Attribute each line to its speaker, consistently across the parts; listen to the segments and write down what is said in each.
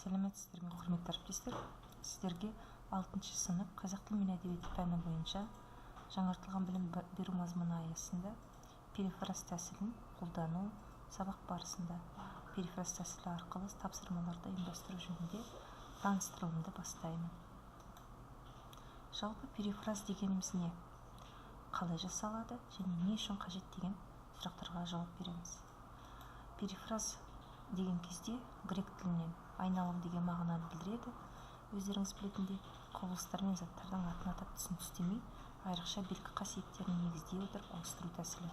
Speaker 1: Сәлеметсіздер ме, құрметті әріптестер? Сіздерге 6 сынып қазақ тілі мен әдебиеті пәні бойынша жаңартылған білім беру мазмұны аясында перифраз тәсілін қолдану сабақ барысында перифраз тәсілі арқылы тапсырмаларды ұйымдастыру жөнінде таныстыруымды бастаймын. Жалпы перифраз дегеніміз не? Қалай жасалады және не үшін қажет деген сұрақтарға жауап береміз. Перифраз деген кезде грек тілінен айналым деген мағынаны білдіреді. Өздеріңіз білетіндей, құбылыстар мен заттардың атын атап түсініктемей, айрықша белгі қасиеттерін негіздей отырып ауыстыру тәсілі.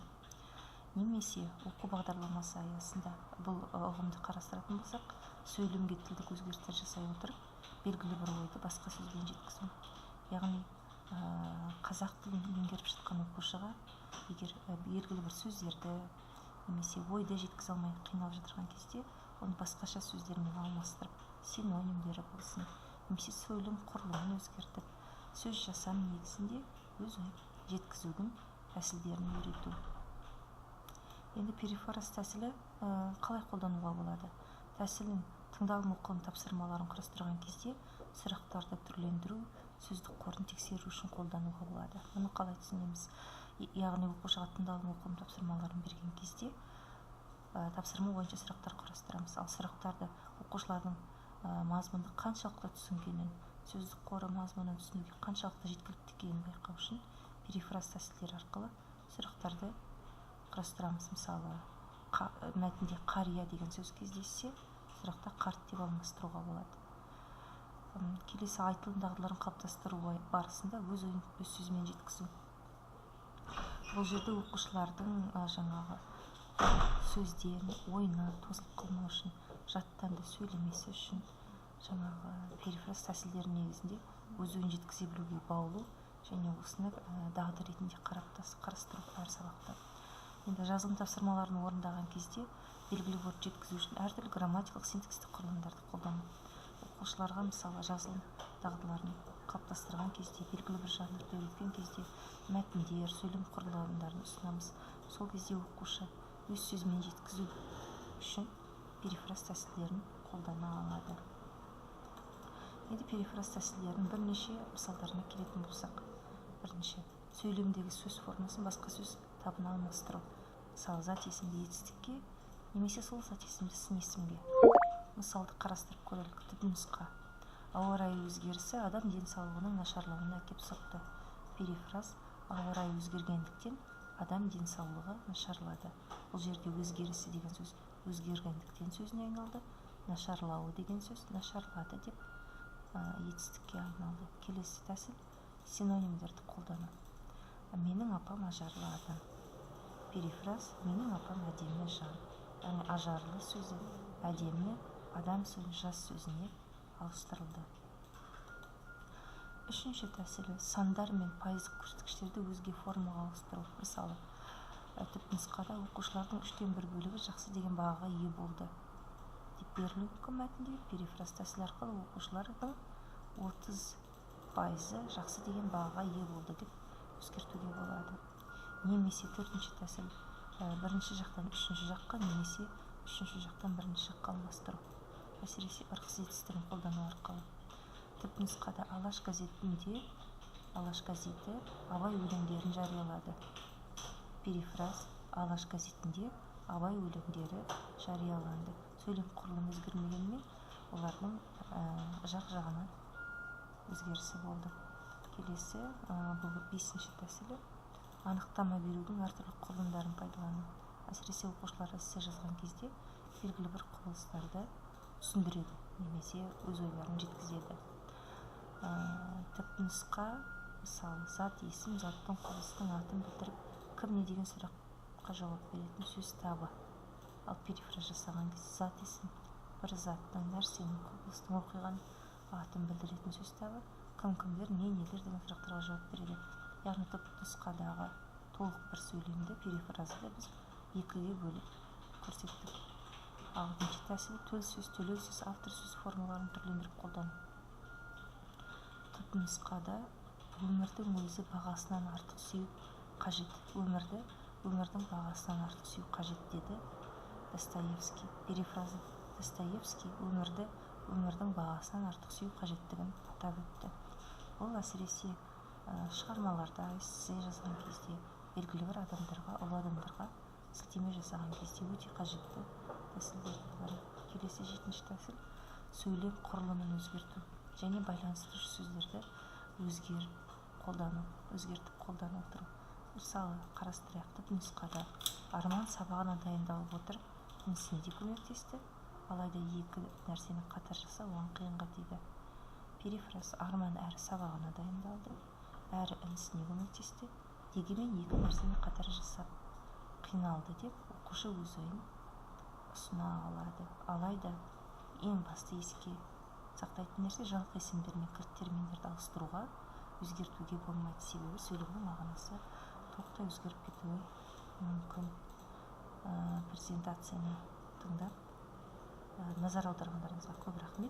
Speaker 1: Немесе оқу бағдарламасы аясында бұл ұғымды қарастыратын болсақ, сөйлемге тілдік өзгерістер жасай отырып, белгілі бір ойды басқа сөзбен жеткізу. Яғни қазақ тілін меңгеріп жатқан оқушыға егер белгілі бір сөздерді немесе ойды жеткізе алмай қиналып жатырған кезде, оны басқаша сөздермен алмастырып, синонимдері болсын, немесе сөйлем құрылымын өзгертіп, сөз жасам негізінде өз ойын жеткізудің тәсілдерін үйрету. Енді перифраз тәсілі қалай қолдануға болады? Тәсілін тыңдалым оқылым тапсырмаларын құрастырған кезде сұрақтарды түрлендіру, сөздік қорын тексеру үшін қолдануға болады. Мұны қалай түсінеміз? Яғни оқушыға тыңдалым оқылым тапсырмаларын берген кезде тапсырма бойынша сұрақтар құрастырамыз. Ал сұрақтарды оқушылардың мазмұнды қаншалықты түсінгенін, сөздік қоры мазмұнын түсінуге қаншалықты жеткілікті екенін байқау үшін перифраз тәсілдері арқылы сұрақтарды құрастырамыз. Мысалы, мәтінде қария деген сөз кездессе, сұрақта қарт деп алмастыруға болады. Келесі айтылым дағдыларын қалыптастыру барысында өз ойын өз сөзімен жеткізу. Бұл жерде оқушылардың жаңағы сөздерін, ойына тозылып қалмау үшін, жаттанды сөйлемесі үшін жаңағы перифраз тәсілдері негізінде өз ойын жеткізе білуге баулу және осыны дағды ретінде қарастыру әр сабақта. Енді жазылым тапсырмаларын орындаған кезде белгілі бір жеткізу үшін әртүрлі грамматикалық синтакстік құрылымдарды қолдану. Оқушыларға мысалы жазылым дағдыларын қалыптастырған кезде, белгілі бір жанрды үйреткен кезде мәтіндер, сөйлем құрылымдарын ұсынамыз. Сол кезде оқушы өз сөзімен жеткізу үшін перифраз тәсілдерін қолдана алады. Енді перифраз тәсілдерінің бірнеше мысалдарына келетін болсақ, бірінші, сөйлемдегі сөз формасын басқа сөз табына алмастыру. Мысалы, зат есімді етістікке немесе сол зат есімді сын есімге. Мысалды қарастырып көрелік. Түпнұсқа: ауа райы өзгерісі адам денсаулығының нашарлауына әкеп соқты. Перифраз: ауа райы өзгергендіктен адам денсаулығы нашарлады. Бұл жерде өзгерісі деген сөз өзгергендіктен сөзіне айналды, нашарлауы деген сөз нашарлады деп етістікке айналды. Келесі тәсіл синонимдерді қолдану. Менің апам ажарлы адам. Перифраз: менің апам әдемі жан. Яғни ажарлы сөзі әдемі адам сөзін жас сөзіне ауыстырылды. Үшінші тәсілі сандар мен пайыздық көрсеткіштерді өзге формаға ауыстыру. Мысалы, түпнұсқада оқушылардың 1/3 бөлігі жақсы деген бағаға ие болды деп берілуі мүмкін мәтінде. Перифраз тәсілі арқылы оқушылардың 30% жақсы деген бағаға ие болды деп өзгертуге болады. Немесе төртінші тәсіл бірінші жақтан үшінші жаққа немесе үшінші жақтан бірінші жаққа алмастыру. Әсіресе ырғыз етістігін қолдану арқылы. Түпнұсқада Алаш газеті Абай өлеңдерін жариялады. Перифраз: Алаш газетінде Абай өлеңдері жарияланды. Сөйлем құрылымы өзгермегенмен, олардың жақ-жағынан өзгерісі болды. Келесі, бұл 5-ші тәсілі анықтама берудің әртүрлі құрылымдарын пайдалану. Әсіресе оқушылар эссе жазған кезде белгілі бір құбылыстарды түсіндіреді немесе өз ойларын жеткізеді. Түпнұсқа: мысалы, зат есім заттың құбылыстың атын білдіріп, кім не деген сұраққа жауап беретін сөз табы. Ал перифраз жасаған кезде зат есім бір заттың, нәрсенің, құбылыстың, оқиғаның атын білдіретін сөз табы, кім-кімдер, не-нелер деген сұрақтарға жауап береді. Яғни түпнұсқадағы толық бір сөйлемді перифразды біз 2-ге бөліп көрсеттік. Алтыншы тәсіл төл сөз, төлеу сөз, автор сөз формаларын түрлендіріп қолдану. Түпнұсқада өмірдің өзі бағасынан артық сүю қажет. Өмірдің бағасынан артық сүю қажет деді Достоевский. Перифразы: Достоевский өмірді өмірдің бағасынан артық сүю қажеттігін атап өтті. Ол әсіресе шығармаларда эссе жазған кезде, белгілі бір адамдарға, ұлы адамдарға сілтеме жасаған кезде өте қажетті тәсілдердің бірі. Келесі 7-ші тәсіл сөйлем құрылымын өзгерту және байланыстырушы сөздерді өзгертіп қолдану отыру. Мысалы, қарастырайық. Түпнұсқада Арман сабағына дайындалып отыр, інісіне де көмектесті, алайда екі нәрсені қатар жасау оған қиынға тиді. Перифраз: Арман әрі сабағына дайындалды, әрі інісіне көмектесті, дегенмен екі нәрсені қатар жасап қиналды деп оқушы өз ойын ұсына алады. Алайда ең басты еске сақтайтын нәрсе жалқы есімдер мен кілт терминдерді ауыстыруға, өзгертуге болмайды, себебі сөйлемнің мағынасы толықтай өзгеріп кетуі мүмкін. Презентацияны тыңдап назар аударғандарыңызға көп рахмет.